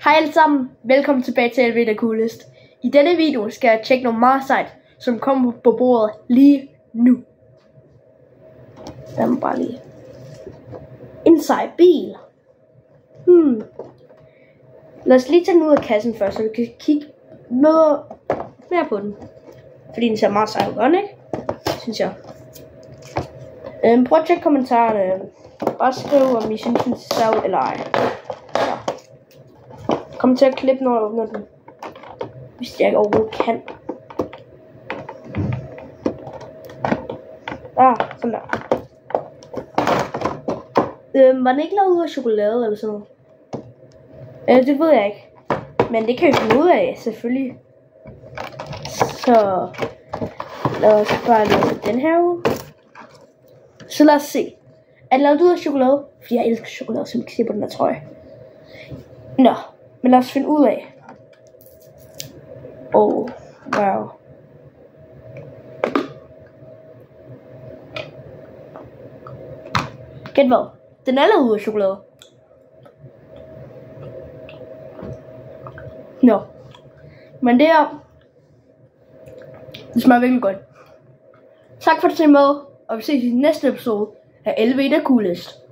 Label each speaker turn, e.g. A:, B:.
A: Hej alle sammen, velkommen tilbage til LV der Coolest. I denne video skal jeg tjekke noget meget sejt, som kommer på bordet lige nu. Lad mig bare lige. En sej bil. Lad os lige tage den ud af kassen først, så vi kan kigge mere på den. Fordi den ser meget sej ud, ikke? Synes jeg. Prøv at tjekke kommentarerne. Bare skriv, om I synes, den ser sej ud eller ej. Ja. Kom til at klippe, når jeg åbner den. Hvis jeg ikke overhovedet kan. Sådan der. Var den ikke lavet ud af chokolade eller sådan noget? Det ved jeg ikke. Men det kan vi finde ud af, selvfølgelig. Så lad os bare læse den her ud. Så lad os se. Er den lavet ud af chokolade? Fordi jeg elsker chokolade, som I kan se på den her trøje. Nå, men lad os finde ud af. Wow. Gæt hvad? Den er lavet ud af chokolade. Nå. Men det smager virkelig godt. Tak for at se med, og vi ses i næste episode af LV der Coolest.